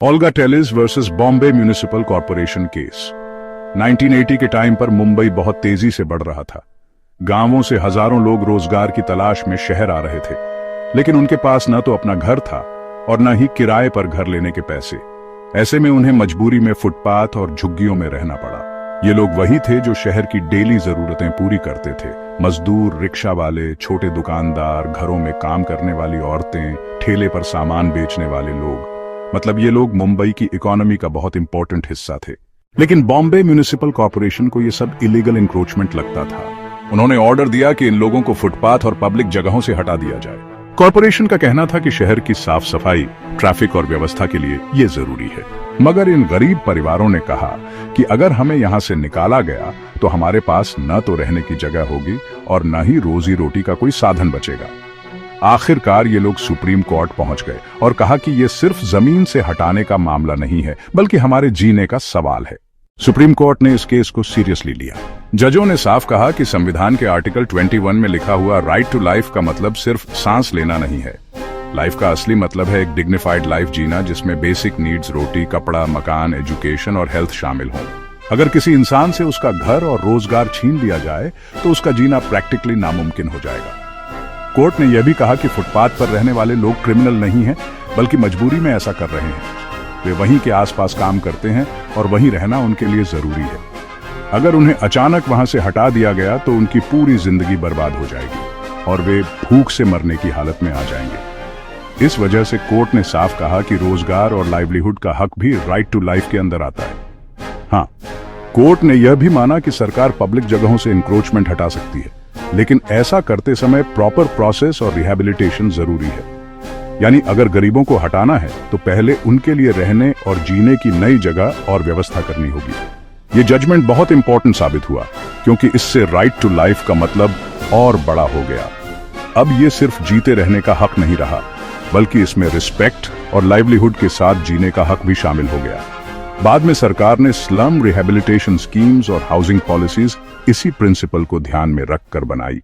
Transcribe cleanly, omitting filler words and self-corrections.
Olga Tellis versus Bombay municipal corporation case. 1980 के time पर मुंबई बहुत तेजी से बढ़ रहा था। गांवों से हजारों लोग रोजगार की तलाश में शहर आ रहे थे, लेकिन उनके पास न तो अपना घर था और न ही किराए पर घर लेने के पैसे। ऐसे में उन्हें मजबूरी में फुटपाथ और झुग्गियों में रहना पड़ा। ये लोग वही थे जो शहर की डेली जरूरतें पूरी करते थे। मजदूर, रिक्शा वाले, छोटे दुकानदार, घरों में काम करने वाली औरतें, ठेले पर सामान बेचने वाले लोग, मतलब ये लोग मुंबई की इकोनॉमी का बहुत इंपॉर्टेंट हिस्सा थे। लेकिन बॉम्बे म्यूनिसिपल कॉरपोरेशन को ये सब इलीगल इंक्रोचमेंट लगता था। उन्होंने ऑर्डर दिया कि इन लोगों को फुटपाथ और पब्लिक जगहों से हटा दिया जाए। कॉरपोरेशन का कहना था कि शहर की साफ सफाई, ट्रैफिक और व्यवस्था के लिए ये जरूरी है। मगर इन गरीब परिवारों ने कहा कि अगर हमें यहाँ से निकाला गया तो हमारे पास न तो रहने की जगह होगी और न ही रोजी रोटी का कोई साधन बचेगा। आखिरकार ये लोग सुप्रीम कोर्ट पहुंच गए और कहा कि ये सिर्फ जमीन से हटाने का मामला नहीं है, बल्कि हमारे जीने का सवाल है। सुप्रीम कोर्ट ने इस केस को सीरियसली लिया। जजों ने साफ कहा कि संविधान के आर्टिकल 21 में लिखा हुआ राइट टू लाइफ का मतलब सिर्फ सांस लेना नहीं है। लाइफ का असली मतलब है एक डिग्निफाइड लाइफ जीना, जिसमें बेसिक नीड्स, रोटी, कपड़ा, मकान, एजुकेशन और हेल्थ शामिल हों। अगर किसी इंसान से उसका घर और रोजगार छीन लिया जाए तो उसका जीना प्रैक्टिकली नामुमकिन हो जाएगा। कोर्ट ने यह भी कहा कि फुटपाथ पर रहने वाले लोग क्रिमिनल नहीं हैं, बल्कि मजबूरी में ऐसा कर रहे हैं। वे वहीं के आसपास काम करते हैं और वहीं रहना उनके लिए जरूरी है। अगर उन्हें अचानक वहां से हटा दिया गया तो उनकी पूरी जिंदगी बर्बाद हो जाएगी और वे भूख से मरने की हालत में आ जाएंगे। इस वजह से कोर्ट ने साफ कहा कि रोजगार और लाइवलीहुड का हक भी राइट टू लाइफ के अंदर आता है। हाँ, कोर्ट ने यह भी माना कि सरकार पब्लिक जगहों से इंक्रोचमेंट हटा सकती है, लेकिन ऐसा करते समय प्रॉपर प्रोसेस और रिहैबिलिटेशन जरूरी है। यानी अगर गरीबों को हटाना है तो पहले उनके लिए रहने और जीने की नई जगह और व्यवस्था करनी होगी। ये जजमेंट बहुत इंपॉर्टेंट साबित हुआ, क्योंकि इससे राइट टू लाइफ का मतलब और बड़ा हो गया। अब ये सिर्फ जीते रहने का हक नहीं रहा, बल्कि इसमें रिस्पेक्ट और लाइवलीहुड के साथ जीने का हक भी शामिल हो गया। बाद में सरकार ने स्लम रिहैबिलिटेशन स्कीम्स और हाउसिंग पॉलिसीज इसी प्रिंसिपल को ध्यान में रखकर बनाई।